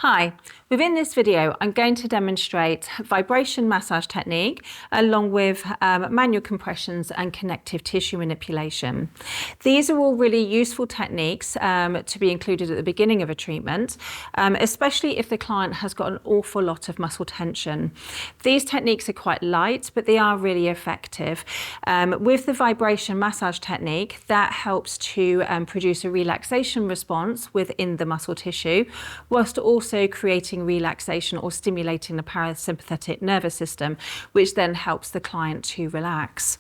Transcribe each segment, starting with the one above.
Hi, within this video I'm going to demonstrate vibration massage technique along with manual compressions and connective tissue manipulation. These are all really useful techniques to be included at the beginning of a treatment, especially if the client has got an awful lot of muscle tension. These techniques are quite light, but they are really effective. With the vibration massage technique, that helps to produce a relaxation response within the muscle tissue, whilst also creating relaxation or stimulating the parasympathetic nervous system, which then helps the client to relax.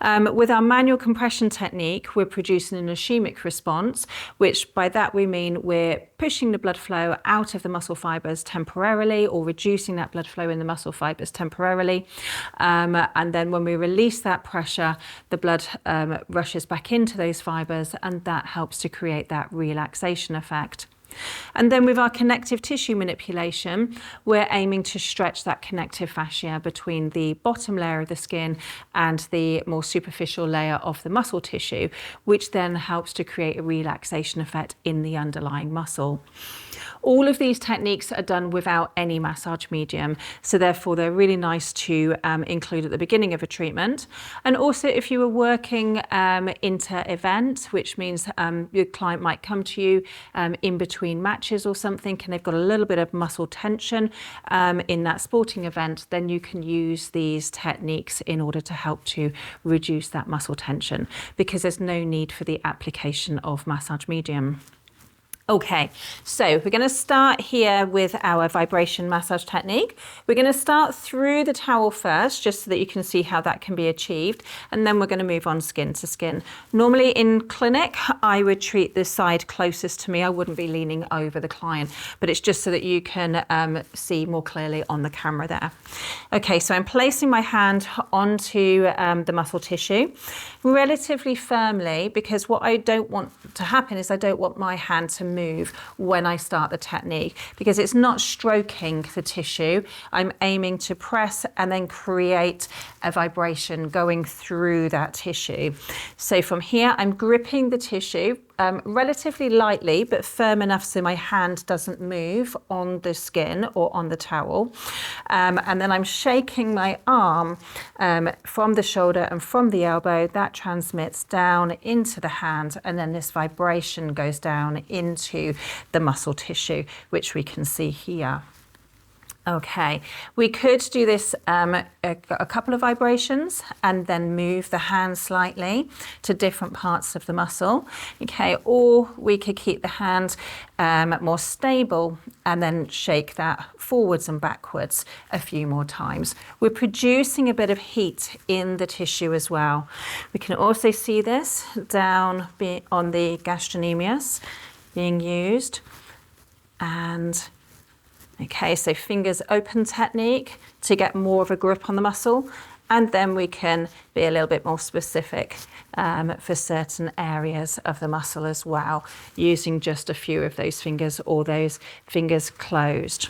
With our manual compression technique, we're producing an ischemic response, which by that we mean we're pushing the blood flow out of the muscle fibers temporarily or reducing that blood flow in the muscle fibers temporarily. And then when we release that pressure, the blood rushes back into those fibers, and that helps to create that relaxation effect. And then with our connective tissue manipulation, we're aiming to stretch that connective fascia between the bottom layer of the skin and the more superficial layer of the muscle tissue, which then helps to create a relaxation effect in the underlying muscle. All of these techniques are done without any massage medium, so therefore they're really nice to include at the beginning of a treatment. And also if you were working inter-event, which means your client might come to you in between matches or something, and they've got a little bit of muscle tension in that sporting event, then you can use these techniques in order to help to reduce that muscle tension, because there's no need for the application of massage medium. Okay, so we're going to start here with our vibration massage technique. We're going to start through the towel first, just so that you can see how that can be achieved, and then we're going to move on skin to skin. Normally in clinic, I would treat the side closest to me. I wouldn't be leaning over the client, but it's just so that you can see more clearly on the camera there. Okay, so I'm placing my hand onto the muscle tissue relatively firmly, because what I don't want to happen is I don't want my hand to move when I start the technique, because it's not stroking the tissue. I'm aiming to press and then create a vibration going through that tissue. So from here, I'm gripping the tissue relatively lightly, but firm enough so my hand doesn't move on the skin or on the towel. And then I'm shaking my arm from the shoulder and from the elbow. That transmits down into the hand, and then this vibration goes down into the muscle tissue, which we can see here. Okay, we could do this a couple of vibrations and then move the hand slightly to different parts of the muscle. Okay, or we could keep the hand more stable and then shake that forwards and backwards a few more times. We're producing a bit of heat in the tissue as well. We can also see this down on the gastrocnemius being used. And okay, so fingers open technique to get more of a grip on the muscle, and then we can be a little bit more specific for certain areas of the muscle as well, using just a few of those fingers or those fingers closed.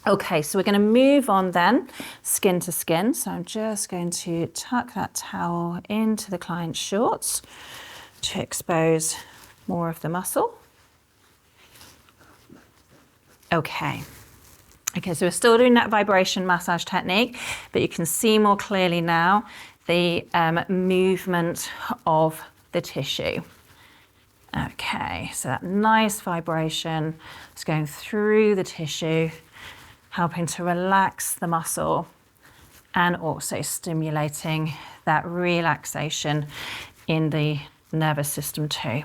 Okay, so we're going to move on then, skin to skin. So I'm just going to tuck that towel into the client's shorts to expose more of the muscle. Okay, so we're still doing that vibration massage technique, but you can see more clearly now the movement of the tissue. Okay, so that nice vibration is going through the tissue, helping to relax the muscle and also stimulating that relaxation in the nervous system too.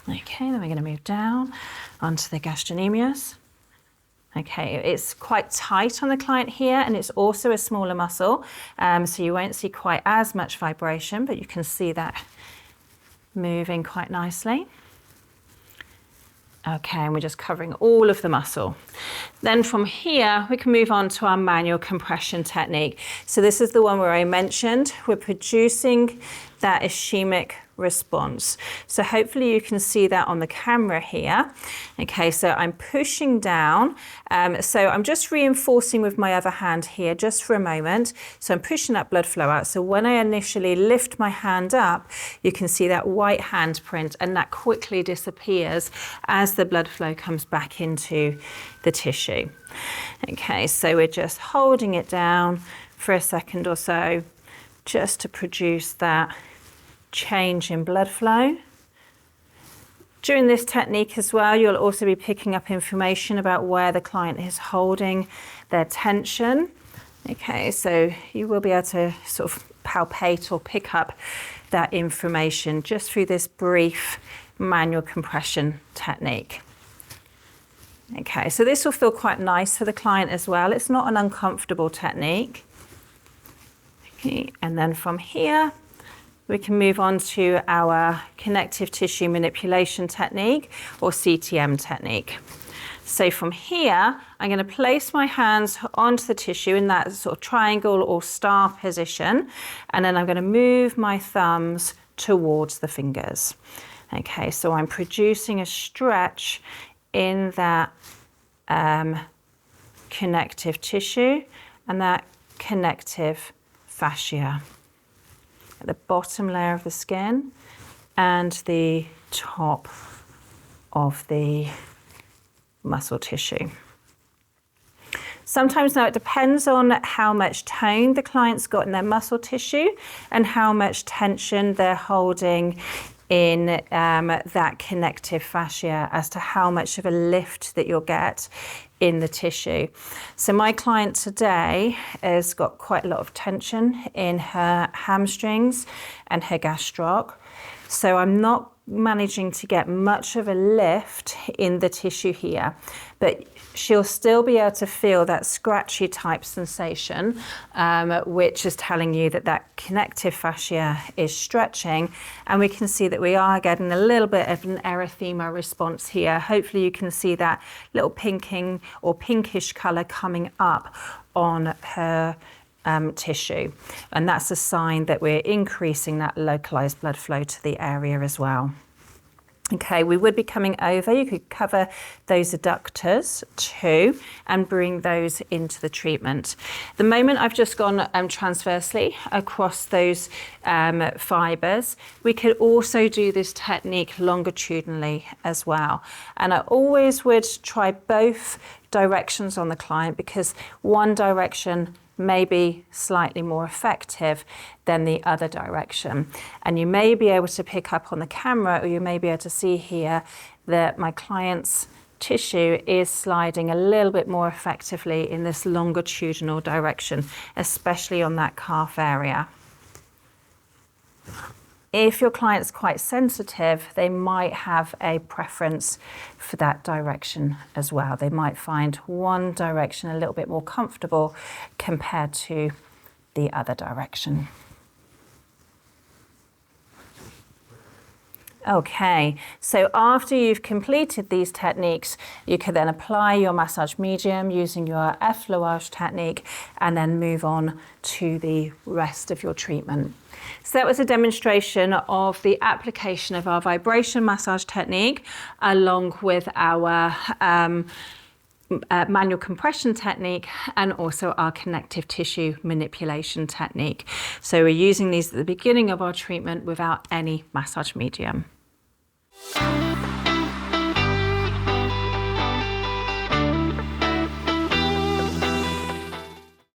Okay, then we're going to move down onto the gastrocnemius. Okay, it's quite tight on the client here, and it's also a smaller muscle, so you won't see quite as much vibration, but you can see that moving quite nicely. Okay, and we're just covering all of the muscle. Then from here, we can move on to our manual compression technique. So this is the one where I mentioned we're producing that ischemic response. So hopefully you can see that on the camera here. Okay, so I'm pushing down. So I'm just reinforcing with my other hand here just for a moment. So I'm pushing that blood flow out. So when I initially lift my hand up, you can see that white handprint, and that quickly disappears as the blood flow comes back into the tissue. Okay, so we're just holding it down for a second or so just to produce that change in blood flow. During this technique as well, you'll also be picking up information about where the client is holding their tension. Okay, so you will be able to sort of palpate or pick up that information just through this brief manual compression technique. Okay, so this will feel quite nice for the client as well. It's not an uncomfortable technique. Okay, and then from here, we can move on to our connective tissue manipulation technique, or CTM technique. So from here, I'm going to place my hands onto the tissue in that sort of triangle or star position, and then I'm going to move my thumbs towards the fingers. Okay, so I'm producing a stretch in that connective tissue and that connective fascia at the bottom layer of the skin and the top of the muscle tissue. Sometimes now it depends on how much tone the client's got in their muscle tissue and how much tension they're holding in that connective fascia as to how much of a lift that you'll get in the tissue. So my client today has got quite a lot of tension in her hamstrings and her gastroc. So I'm not managing to get much of a lift in the tissue here, but she'll still be able to feel that scratchy type sensation, which is telling you that that connective fascia is stretching, and we can see that we are getting a little bit of an erythema response here. Hopefully you can see that little pinking or pinkish color coming up on her tissue, and that's a sign that we're increasing that localized blood flow to the area as well. Okay, we would be coming over. You could cover those adductors too and bring those into the treatment. The moment I've just gone transversely across those fibers, we could also do this technique longitudinally as well. And I always would try both directions on the client, because one direction may be slightly more effective than the other direction. And you may be able to pick up on the camera, or you may be able to see here that my client's tissue is sliding a little bit more effectively in this longitudinal direction, especially on that calf area. If your client's quite sensitive, they might have a preference for that direction as well. They might find one direction a little bit more comfortable compared to the other direction. Okay, so after you've completed these techniques, you can then apply your massage medium using your effleurage technique and then move on to the rest of your treatment. So that was a demonstration of the application of our vibration massage technique along with our manual compression technique and also our connective tissue manipulation technique. So we're using these at the beginning of our treatment without any massage medium.